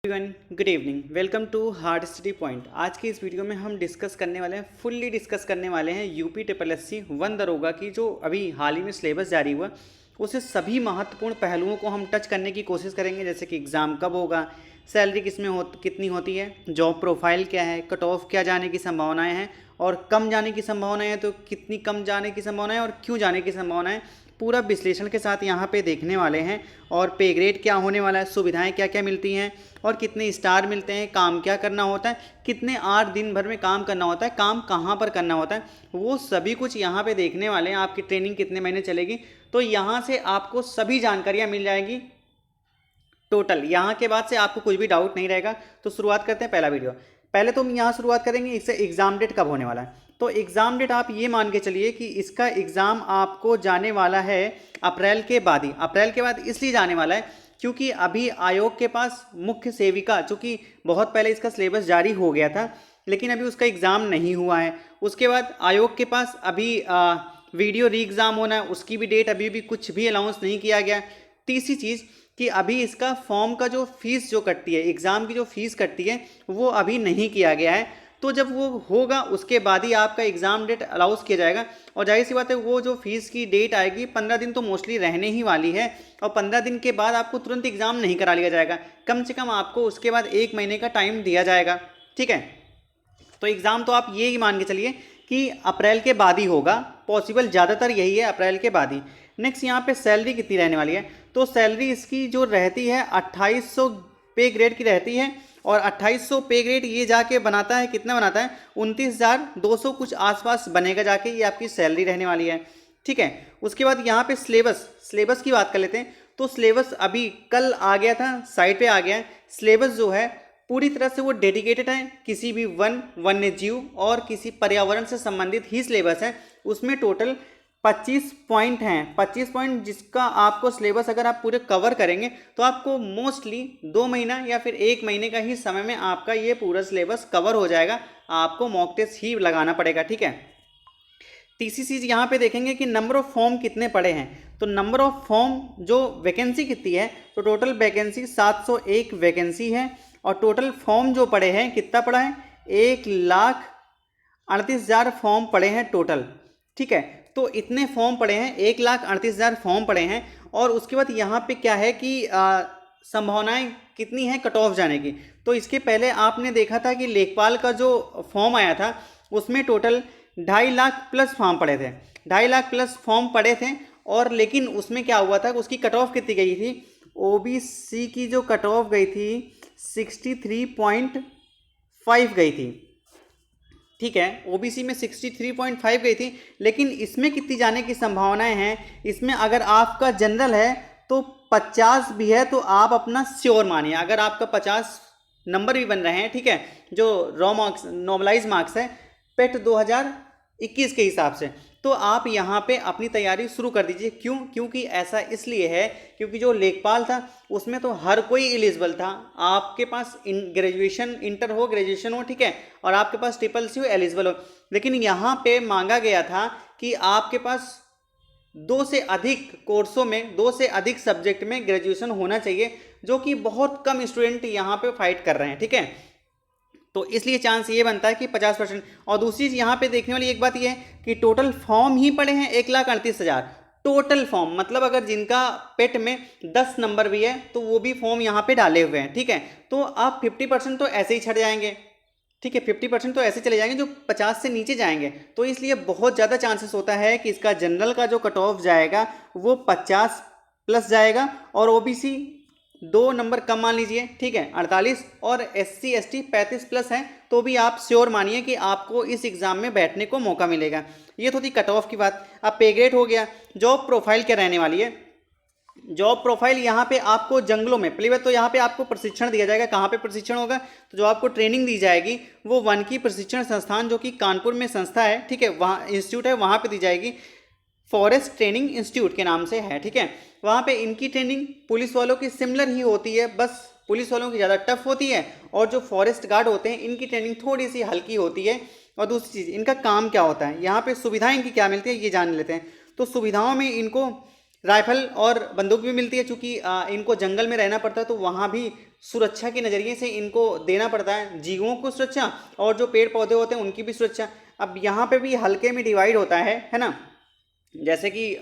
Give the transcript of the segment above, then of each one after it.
Everyone good evening, welcome to hard study point. आज की इस वीडियो में हम डिस्कस करने वाले हैं, फुल्ली डिस्कस करने वाले हैं यूपी ट्रिपल एस सी 1 दरोगा की जो अभी हाल ही में सिलेबस जारी हुआ, उसे सभी महत्वपूर्ण पहलुओं को हम टच करने की कोशिश करेंगे। जैसे कि एग्ज़ाम कब होगा, सैलरी कितनी होती है, जॉब प्रोफाइल क्या है, कट ऑफ क्या जाने की संभावनाएँ हैं और कम जाने की संभावनाएँ हैं तो कितनी कम जाने की संभावनाएँ और क्यों जाने की संभावनाएँ, पूरा विश्लेषण के साथ यहाँ पे देखने वाले हैं। और पे ग्रेड क्या होने वाला है, सुविधाएं क्या क्या मिलती हैं और कितने स्टार मिलते हैं, काम क्या करना होता है, कितने 8 दिन भर में काम करना होता है, काम कहाँ पर करना होता है, वो सभी कुछ यहाँ पे देखने वाले हैं। आपकी ट्रेनिंग कितने महीने चलेगी, तो यहाँ से आपको सभी जानकारियाँ मिल जाएगी टोटल। यहाँ के बाद से आपको कुछ भी डाउट नहीं रहेगा। तो शुरुआत करते हैं पहला वीडियो। पहले तो हम यहाँ शुरुआत करेंगे इससे एग्ज़ाम डेट कब होने वाला है। तो एग्ज़ाम डेट आप ये मान के चलिए कि इसका एग्ज़ाम आपको जाने वाला है अप्रैल के बाद ही। अप्रैल के बाद इसलिए जाने वाला है क्योंकि अभी आयोग के पास मुख्य सेविका, चूँकि बहुत पहले इसका सिलेबस जारी हो गया था लेकिन अभी उसका एग्ज़ाम नहीं हुआ है। उसके बाद आयोग के पास अभी वीडियो री एग्ज़ाम होना है, उसकी भी डेट अभी भी कुछ भी अनाउंस नहीं किया गया। तीसरी चीज़ कि अभी इसका फॉर्म का जो फीस जो कटती है, एग्ज़ाम की जो फीस कटती है, वो अभी नहीं किया गया है। तो जब वो होगा उसके बाद ही आपका एग्ज़ाम डेट अलाउंस किया जाएगा। और जाहिर सी बात है वो जो फीस की डेट आएगी 15 दिन तो मोस्टली रहने ही वाली है। और 15 दिन के बाद आपको तुरंत एग्ज़ाम नहीं करा लिया जाएगा, कम से कम आपको उसके बाद 1 महीने का टाइम दिया जाएगा। ठीक है, तो एग्ज़ाम तो आप ये ही मान के चलिए कि अप्रैल के बाद ही होगा, पॉसिबल ज़्यादातर यही है अप्रैल के बाद ही। नेक्स्ट यहाँ पे सैलरी कितनी रहने वाली है, तो सैलरी इसकी जो रहती है 2800 पे ग्रेड की रहती है। और 2800 पे ग्रेड ये जाके बनाता है, कितना बनाता है, 29,200 कुछ आसपास बनेगा जाके, ये आपकी सैलरी रहने वाली है। ठीक है, उसके बाद यहाँ पे सिलेबस की बात कर लेते हैं। तो सिलेबस अभी कल आ गया था, साइट पे आ गया है। सिलेबस जो है पूरी तरह से वो डेडिकेटेड है किसी भी वन्य जीव और किसी पर्यावरण से संबंधित ही सिलेबस है। उसमें टोटल 25 पॉइंट हैं, 25 पॉइंट, जिसका आपको सिलेबस अगर आप पूरे कवर करेंगे तो आपको मोस्टली 2 महीना या फिर 1 महीने का ही समय में आपका ये पूरा सिलेबस कवर हो जाएगा। आपको मॉक टेस्ट ही लगाना पड़ेगा। ठीक है, तीसरी चीज़ यहाँ पे देखेंगे कि नंबर ऑफ फॉर्म कितने पड़े हैं। तो नंबर ऑफ फॉर्म जो वैकेंसी कितनी है, तो टोटल वैकेंसी 701 वैकेंसी है। और टोटल फॉर्म जो पड़े हैं, कितना पड़ा है, 1,38,000 फॉर्म पड़े हैं टोटल। ठीक है, तो इतने फॉर्म पड़े हैं, 1,38,000 फॉर्म पड़े हैं। और उसके बाद यहाँ पे क्या है कि संभावनाएं कितनी हैं कट ऑफ जाने की। तो इसके पहले आपने देखा था कि लेखपाल का जो फॉर्म आया था उसमें टोटल 2.5 लाख प्लस फॉर्म पड़े थे, 2.5 लाख प्लस फॉर्म पड़े थे। और लेकिन उसमें क्या हुआ था, उसकी कट ऑफ कितनी गई थी, ओबीसी की जो कट ऑफ गई थी 63.5 गई थी। ठीक है, ओबीसी में 63.5 गई थी। लेकिन इसमें कितनी जाने की संभावनाएं हैं, इसमें अगर आपका जनरल है तो 50 भी है, तो आप अपना श्योर मानिए। अगर आपका 50 नंबर भी बन रहे हैं, ठीक है, जो रॉ मार्क्स नॉर्मलाइज मार्क्स है पेट 2021 के हिसाब से, तो आप यहाँ पे अपनी तैयारी शुरू कर दीजिए। क्यों? क्योंकि ऐसा इसलिए है क्योंकि जो लेखपाल था उसमें तो हर कोई एलिजिबल था। आपके पास ग्रेजुएशन, इंटर हो, ग्रेजुएशन हो, ठीक है, और आपके पास ट्रिपल सी हो, एलिजिबल हो। लेकिन यहाँ पे मांगा गया था कि आपके पास 2 से अधिक कोर्सों में, 2 से अधिक सब्जेक्ट में ग्रेजुएशन होना चाहिए, जो कि बहुत कम स्टूडेंट यहाँ पे फाइट कर रहे हैं। ठीक है, तो इसलिए चांस ये बनता है कि 50%। और दूसरी चीज़ यहाँ पे देखने वाली एक बात ये है कि टोटल फॉर्म ही पड़े हैं 1,38,000 टोटल फॉर्म। मतलब अगर जिनका पेट में 10 नंबर भी है तो वो भी फॉर्म यहाँ पे डाले हुए हैं। ठीक है, तो आप 50% तो ऐसे ही छट जाएंगे। ठीक है, 50% तो ऐसे चले जाएंगे जो 50 से नीचे जाएंगे। तो इसलिए बहुत ज़्यादा चांसेस होता है कि इसका जनरल का जो कट ऑफ जाएगा वो 50 प्लस जाएगा। और ओबीसी 2 नंबर कम मान लीजिए, ठीक है, 48, और SC ST 35 प्लस है, तो भी आप श्योर मानिए कि आपको इस एग्ज़ाम में बैठने को मौका मिलेगा। ये तो थी कट ऑफ की बात। अब पे ग्रेड हो गया। जॉब प्रोफाइल क्या रहने वाली है, जॉब प्रोफाइल यहाँ पे आपको जंगलों में, पहली बात तो यहाँ पे आपको प्रशिक्षण दिया जाएगा। कहाँ पे प्रशिक्षण होगा, तो जो आपको ट्रेनिंग दी जाएगी वो वन की प्रशिक्षण संस्थान, जो कि कानपुर में संस्था है, ठीक है, वहाँ इंस्टीट्यूट है, वहाँ पे दी जाएगी। फॉरेस्ट ट्रेनिंग इंस्टीट्यूट के नाम से है। ठीक है, वहाँ पे इनकी ट्रेनिंग पुलिस वालों की सिमिलर ही होती है, बस पुलिस वालों की ज़्यादा टफ होती है। और जो फॉरेस्ट गार्ड होते हैं इनकी ट्रेनिंग थोड़ी सी हल्की होती है। और दूसरी चीज़, इनका काम क्या होता है, यहाँ पे सुविधाएं इनकी क्या मिलती है, ये जान लेते हैं। तो सुविधाओं में इनको राइफल और बंदूक भी मिलती है, चूँकि इनको जंगल में रहना पड़ता है तो वहाँ भी सुरक्षा के नज़रिए से इनको देना पड़ता है, जीवों को सुरक्षा और जो पेड़ पौधे होते हैं उनकी भी सुरक्षा। अब यहाँ पे भी हल्के में डिवाइड होता है ना। जैसे कि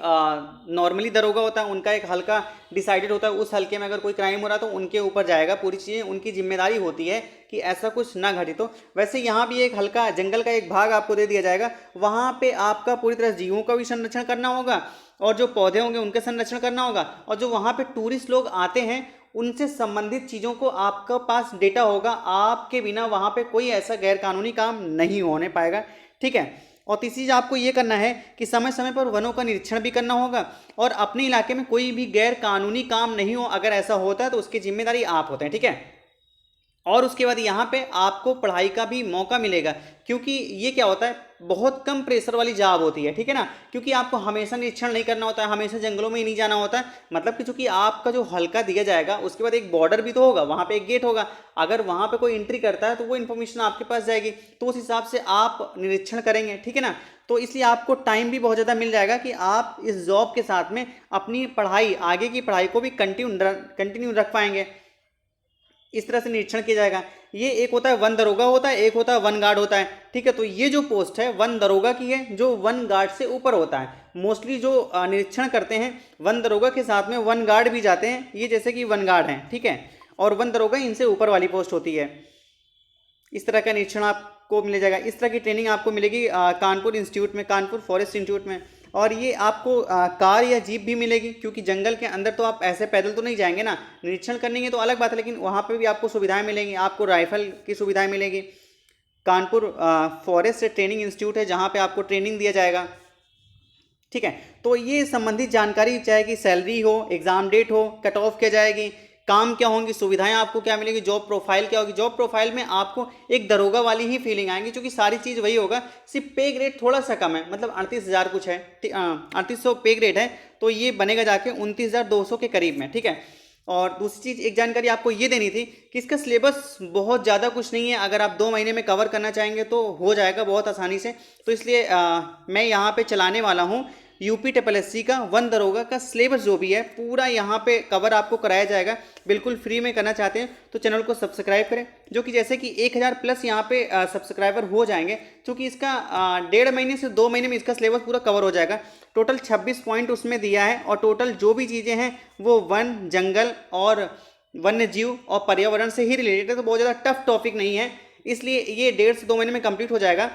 नॉर्मली दरोगा होता है, उनका एक हल्का डिसाइडेड होता है, उस हल्के में अगर कोई क्राइम हो रहा तो उनके ऊपर जाएगा, पूरी चीज़ें उनकी जिम्मेदारी होती है कि ऐसा कुछ ना घटे। तो वैसे यहाँ भी एक हल्का जंगल का एक भाग आपको दे दिया जाएगा, वहाँ पे आपका पूरी तरह जीवों का भी संरक्षण करना होगा और जो पौधे होंगे उनका संरक्षण करना होगा, और जो वहाँ पे टूरिस्ट लोग आते हैं उनसे संबंधित चीज़ों को आपका पास डेटा होगा, आपके बिना वहाँ पे कोई ऐसा गैरकानूनी काम नहीं होने पाएगा, ठीक है। और तीसरी चीज़ आपको ये करना है कि समय समय पर वनों का निरीक्षण भी करना होगा और अपने इलाके में कोई भी गैर कानूनी काम नहीं हो, अगर ऐसा होता है तो उसकी जिम्मेदारी आप होते हैं, ठीक है। और उसके बाद यहाँ पे आपको पढ़ाई का भी मौका मिलेगा, क्योंकि ये क्या होता है, बहुत कम प्रेशर वाली जॉब होती है, ठीक है ना, क्योंकि आपको हमेशा निरीक्षण नहीं करना होता है, हमेशा जंगलों में ही नहीं जाना होता है। मतलब कि चूंकि आपका जो हल्का दिया जाएगा उसके बाद एक बॉर्डर भी तो होगा, वहाँ पे एक गेट होगा, अगर वहाँ पे कोई एंट्री करता है तो वो इन्फॉर्मेशन आपके पास जाएगी, तो उस हिसाब से आप निरीक्षण करेंगे, ठीक है ना। तो इसलिए आपको टाइम भी बहुत ज़्यादा मिल जाएगा कि आप इस जॉब के साथ में अपनी पढ़ाई, आगे की पढ़ाई को भी कंटिन्यू रख पाएंगे। इस तरह से निरीक्षण किया जाएगा। ये एक होता है वन दरोगा होता है, एक होता है वन गार्ड होता है, ठीक है। तो ये जो पोस्ट है वन दरोगा की है, जो वन गार्ड से ऊपर होता है। मोस्टली जो निरीक्षण करते हैं वन दरोगा के साथ में वन गार्ड भी जाते हैं, ये जैसे कि वन गार्ड हैं, ठीक है, और वन दरोगा इनसे ऊपर वाली पोस्ट होती है। इस तरह का निरीक्षण आपको मिल जाएगा। इस तरह की ट्रेनिंग आपको मिलेगी कानपुर इंस्टीट्यूट में, कानपुर फॉरेस्ट इंस्टीट्यूट में। और ये आपको कार या जीप भी मिलेगी, क्योंकि जंगल के अंदर तो आप ऐसे पैदल तो नहीं जाएंगे ना, निरीक्षण करने की तो अलग बात है, लेकिन वहाँ पे भी आपको सुविधाएं मिलेंगी, आपको राइफल की सुविधाएं मिलेगी। कानपुर फॉरेस्ट ट्रेनिंग इंस्टीट्यूट है जहाँ पे आपको ट्रेनिंग दिया जाएगा, ठीक है। तो ये संबंधित जानकारी, चाहे कि सैलरी हो, एग्जाम डेट हो, कट ऑफ क्या जाएगी, काम क्या होंगी, सुविधाएं आपको क्या मिलेगी, जॉब प्रोफाइल क्या होगी। जॉब प्रोफाइल में आपको एक दरोगा वाली ही फीलिंग आएंगी, क्योंकि सारी चीज़ वही होगा, सिर्फ पे ग्रेड थोड़ा सा कम है, मतलब 38,000 कुछ है, 3800 पे ग्रेड है, तो ये बनेगा जाके 29,200 के करीब में, ठीक है। और दूसरी चीज़ एक जानकारी आपको ये देनी थी कि इसका सिलेबस बहुत ज़्यादा कुछ नहीं है, अगर आप 2 महीने में कवर करना चाहेंगे तो हो जाएगा बहुत आसानी से। तो इसलिए मैं यहाँ पे चलाने वाला हूँ यूपी SSSC का वन दरोगा का सिलेबस, जो भी है पूरा यहाँ पे कवर आपको कराया जाएगा, बिल्कुल फ्री में करना चाहते हैं तो चैनल को सब्सक्राइब करें, जो कि जैसे कि 1000 प्लस यहाँ पे सब्सक्राइबर हो जाएंगे, क्योंकि इसका 1.5 महीने से 2 महीने में इसका सिलेबस पूरा कवर हो जाएगा। टोटल 26 पॉइंट उसमें दिया है, और टोटल जो भी चीज़ें हैं वो वन, जंगल और वन्य जीव और पर्यावरण से ही रिलेटेड है, तो बहुत ज़्यादा टफ टॉपिक नहीं है, इसलिए ये 1.5 से 2 महीने में कंप्लीट हो जाएगा।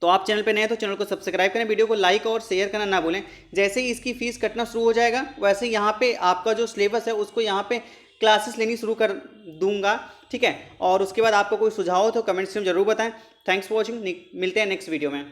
तो आप चैनल पे नए तो चैनल को सब्सक्राइब करें, वीडियो को लाइक और शेयर करना ना भूलें। जैसे ही इसकी फीस कटना शुरू हो जाएगा वैसे यहाँ पे आपका जो सिलेबस है उसको यहाँ पे क्लासेस लेनी शुरू कर दूंगा, ठीक है। और उसके बाद आपको कोई सुझाव हो तो कमेंट्स में जरूर बताएं। थैंक्स फॉर वॉचिंग, मिलते हैं नेक्स्ट वीडियो में।